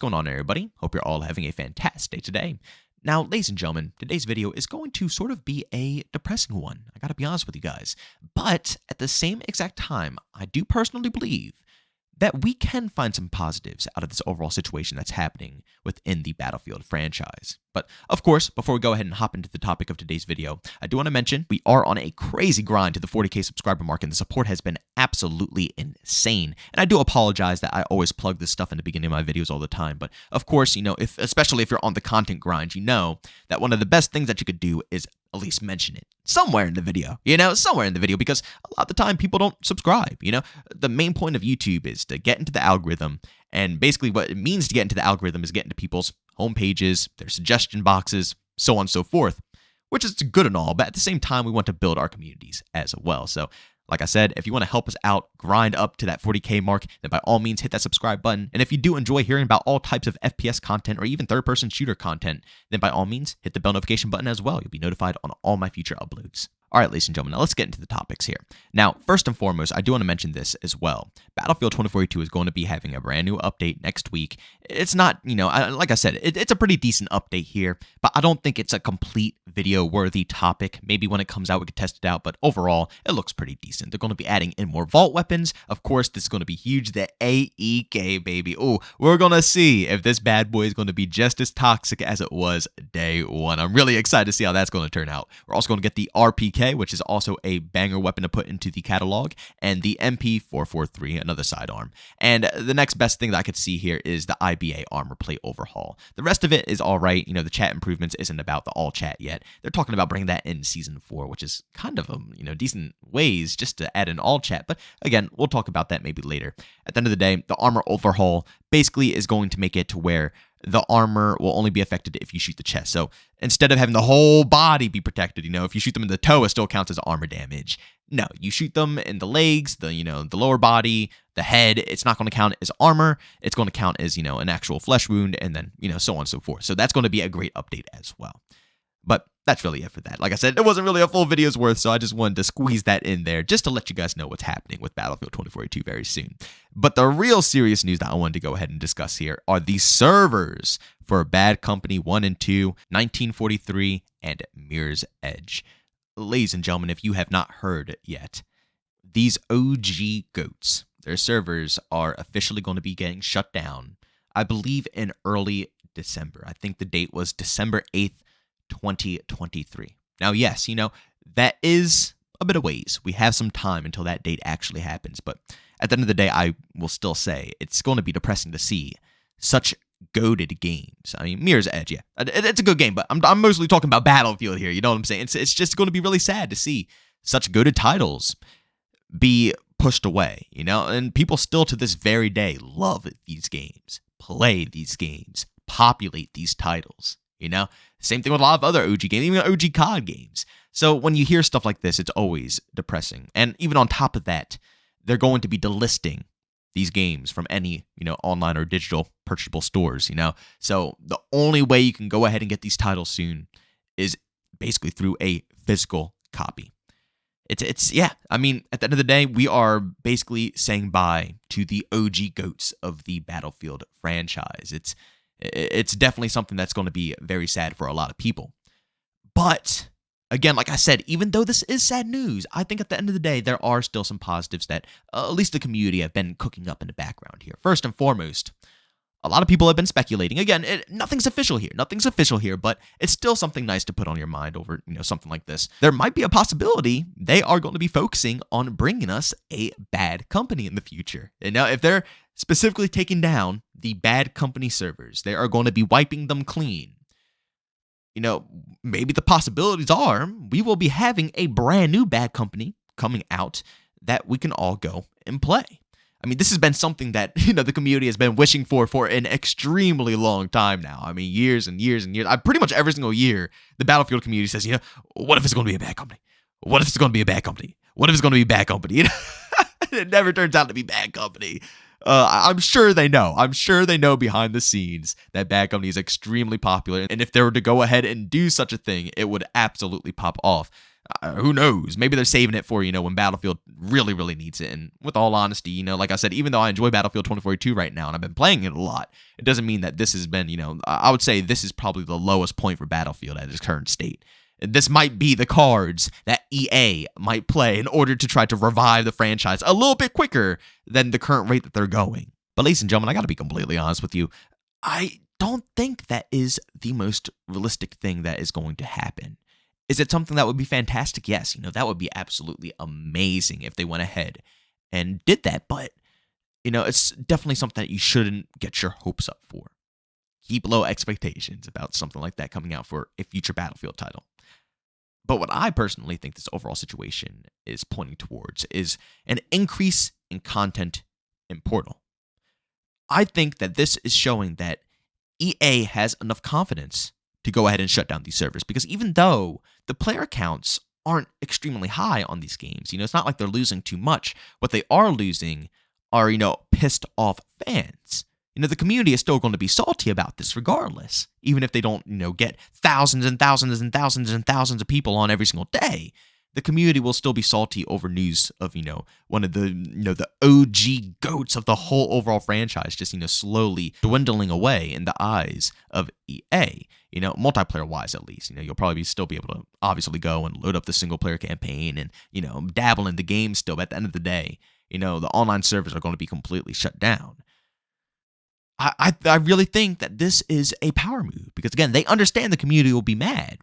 going on, everybody? Hope you're all having a fantastic day today. Now, ladies and gentlemen, today's video is going to sort of be a depressing one. I gotta be honest with you guys. But at the same exact time, I do personally believe that we can find some positives out of this overall situation that's happening within the Battlefield franchise. But of course, before we go ahead and hop into the topic of today's video, I do want to mention we are on a crazy grind to the 40K subscriber mark, and the support has been absolutely insane. And I do apologize that I always plug this stuff in the beginning of my videos all the time, but of course, especially if you're on the content grind, you know that one of the best things that you could do is at least mention it somewhere in the video, because a lot of the time people don't subscribe. The main point of YouTube is to get into the algorithm, and basically what it means to get into the algorithm is get into people's home pages, their suggestion boxes, so on and so forth, which is good and all, but at the same time, we want to build our communities as well. So like I said, if you want to help us out, grind up to that 40K mark, then by all means hit that subscribe button. And if you do enjoy hearing about all types of FPS content or even third-person shooter content, then by all means hit the bell notification button as well. You'll be notified on all my future uploads. All right, ladies and gentlemen, now let's get into the topics here. Now, first and foremost, I do want to mention this as well. Battlefield 2042 is going to be having a brand new update next week. It's not, like I said, it's a pretty decent update here, but I don't think it's a complete video-worthy topic. Maybe when it comes out, we could test it out, but overall, it looks pretty decent. They're going to be adding in more vault weapons. Of course, this is going to be huge. The AEK, baby. Oh, we're going to see if this bad boy is going to be just as toxic as it was day one. I'm really excited to see how that's going to turn out. We're also going to get the RPK, which is also a banger weapon to put into the catalog, and the MP443, another sidearm. And the next best thing that I could see here is the IBA armor plate overhaul. The rest of it is all right. The chat improvements isn't about the all chat yet. They're talking about bringing that in Season 4, which is kind of decent ways just to add an all chat. But again, we'll talk about that maybe later. At the end of the day, the armor overhaul basically is going to make it to where the armor will only be affected if you shoot the chest. So instead of having the whole body be protected, if you shoot them in the toe, it still counts as armor damage. No, you shoot them in the legs, the lower body, the head, it's not going to count as armor. It's going to count as, an actual flesh wound, and then, so on and so forth. So that's going to be a great update as well. But that's really it for that. Like I said, it wasn't really a full video's worth, so I just wanted to squeeze that in there just to let you guys know what's happening with Battlefield 2042 very soon. But the real serious news that I wanted to go ahead and discuss here are the servers for Bad Company 1 and 2, 1943, and Mirror's Edge. Ladies and gentlemen, if you have not heard yet, these OG GOATs, their servers are officially going to be getting shut down, I believe in early December. I think the date was December 8th, 2023. Now, yes, that is a bit of ways. We have some time until that date actually happens, but at the end of the day, I will still say it's going to be depressing to see such goated games. I mean, Mirror's Edge, yeah, it's a good game, but I'm mostly talking about Battlefield here. You know what I'm saying? It's just going to be really sad to see such goated titles be pushed away, and people still to this very day love these games, play these games, populate these titles. Same thing with a lot of other OG games, even OG COD games. So when you hear stuff like this, it's always depressing. And even on top of that, they're going to be delisting these games from any, online or digital purchasable stores, So the only way you can go ahead and get these titles soon is basically through a physical copy. Yeah, I mean, at the end of the day, we are basically saying bye to the OG GOATs of the Battlefield franchise. It's definitely something that's going to be very sad for a lot of people. But again, like I said, even though this is sad news, I think at the end of the day, there are still some positives that at least the community have been cooking up in the background here. First and foremost, a lot of people have been speculating. Again, nothing's official here, but it's still something nice to put on your mind over, something like this. There might be a possibility they are going to be focusing on bringing us a Bad Company in the future. And now, if they're specifically taking down the Bad Company servers, they are going to be wiping them clean. Maybe the possibilities are we will be having a brand new Bad Company coming out that we can all go and play. I mean, this has been something that, the community has been wishing for an extremely long time now. I mean, years and years and years. Pretty much every single year, the Battlefield community says, what if it's going to be a bad company? What if it's going to be a bad company? What if it's going to be a bad company? It never turns out to be Bad Company. I'm sure they know. I'm sure they know behind the scenes that Bad Company is extremely popular. And if they were to go ahead and do such a thing, it would absolutely pop off. Who knows? Maybe they're saving it for, when Battlefield really, really needs it. And with all honesty, like I said, even though I enjoy Battlefield 2042 right now and I've been playing it a lot, it doesn't mean that this has been, I would say this is probably the lowest point for Battlefield at its current state. This might be the cards that EA might play in order to try to revive the franchise a little bit quicker than the current rate that they're going. But ladies and gentlemen, I got to be completely honest with you. I don't think that is the most realistic thing that is going to happen. Is it something that would be fantastic? Yes, that would be absolutely amazing if they went ahead and did that. But, it's definitely something that you shouldn't get your hopes up for. Keep low expectations about something like that coming out for a future Battlefield title. But what I personally think this overall situation is pointing towards is an increase in content in Portal. I think that this is showing that EA has enough confidence to go ahead and shut down these servers, because even though the player counts aren't extremely high on these games, it's not like they're losing too much. What they are losing are, pissed off fans. The community is still going to be salty about this regardless, even if they don't, get thousands and thousands and thousands and thousands of people on every single day. The community will still be salty over news of, one of the, the OG goats of the whole overall franchise just, slowly dwindling away in the eyes of EA, multiplayer-wise at least. You'll probably still be able to obviously go and load up the single-player campaign and, dabble in the game still. But at the end of the day, the online servers are going to be completely shut down. I really think that this is a power move because, again, they understand the community will be mad.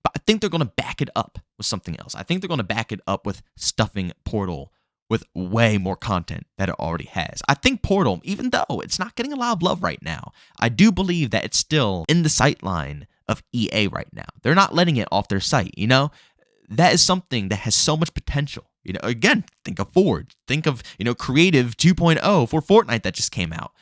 But I think they're going to back it up with something else. I think they're going to back it up with stuffing Portal with way more content that it already has. I think Portal, even though it's not getting a lot of love right now, I do believe that it's still in the sightline of EA right now. They're not letting it off their sight, That is something that has so much potential. Again, think of Forge. Think of, Creative 2.0 for Fortnite that just came out.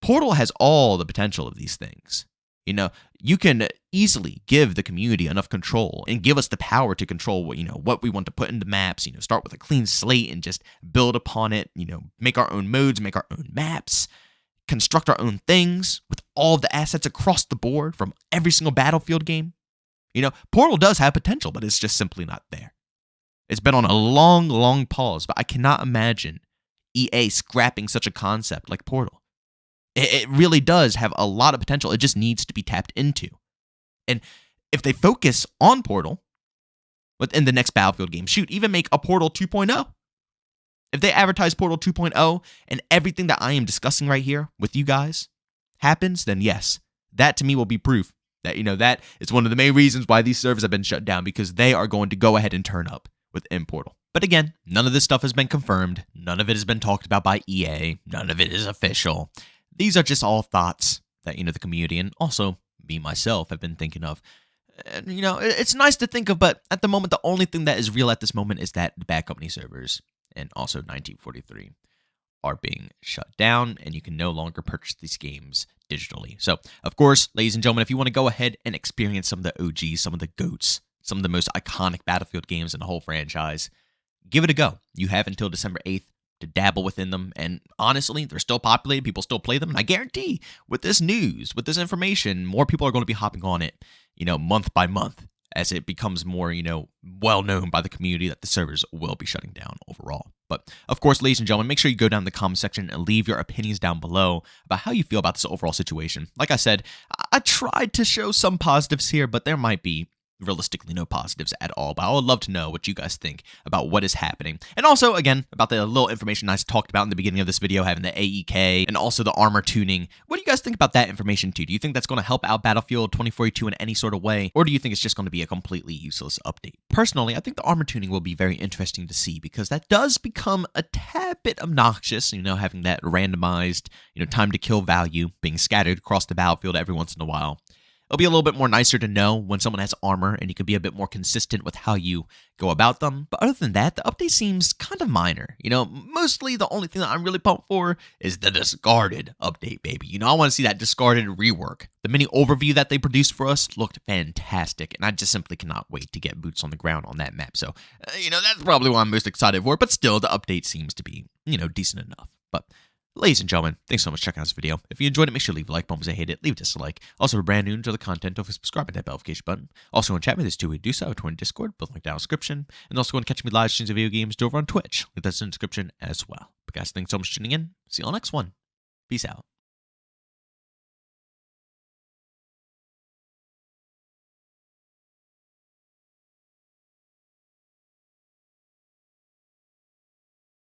Portal has all the potential of these things. You can easily give the community enough control and give us the power to control what we want to put into maps, start with a clean slate and just build upon it, make our own modes, make our own maps, construct our own things with all of the assets across the board from every single Battlefield game. Portal does have potential, but it's just simply not there. It's been on a long, long pause, but I cannot imagine EA scrapping such a concept like Portal. It really does have a lot of potential. It just needs to be tapped into. And if they focus on Portal within the next Battlefield game, even make a Portal 2.0. If they advertise Portal 2.0 and everything that I am discussing right here with you guys happens, then yes, that to me will be proof that, that is one of the main reasons why these servers have been shut down, because they are going to go ahead and turn up within Portal. But again, none of this stuff has been confirmed. None of it has been talked about by EA. None of it is official. These are just all thoughts that, the community and also me, myself, have been thinking of. And, it's nice to think of, but at the moment, the only thing that is real at this moment is that the Bad Company servers and also 1943 are being shut down, and you can no longer purchase these games digitally. So, of course, ladies and gentlemen, if you want to go ahead and experience some of the OGs, some of the GOATs, some of the most iconic Battlefield games in the whole franchise, give it a go. You have until December 8th. To dabble within them, and honestly, they're still populated, people still play them, and I guarantee with this news, with this information, more people are going to be hopping on it, month by month, as it becomes more, well known by the community that the servers will be shutting down overall. But of course, ladies and gentlemen, make sure you go down in the comment section and leave your opinions down below about how you feel about this overall situation. Like I said, I tried to show some positives here, but there might be realistically no positives at all, but I would love to know what you guys think about what is happening. And also, again, about the little information I talked about in the beginning of this video, having the AEK and also the armor tuning. What do you guys think about that information too? Do you think that's going to help out Battlefield 2042 in any sort of way, or do you think it's just going to be a completely useless update? Personally, I think the armor tuning will be very interesting to see, because that does become a tad bit obnoxious, having that randomized, time to kill value being scattered across the battlefield every once in a while. It'll be a little bit more nicer to know when someone has armor, and you can be a bit more consistent with how you go about them. But other than that, the update seems kind of minor. Mostly the only thing that I'm really pumped for is the discarded update, baby. I want to see that discarded rework. The mini overview that they produced for us looked fantastic, and I just simply cannot wait to get boots on the ground on that map. So, that's probably what I'm most excited for. But still, the update seems to be, decent enough. But Ladies and gentlemen, thanks so much for checking out this video. If you enjoyed it, make sure to leave a like button. If you hate it, leave a dislike. Also, if you're brand new to the content, don't forget to subscribe and hit that notification button. Also, want to chat with me, there's two ways to do so. Join Discord, both link down in the description. And also, want to catch me live streams of video games over on Twitch. Link that's in the description as well. But guys, thanks so much for tuning in. See you all next one. Peace out.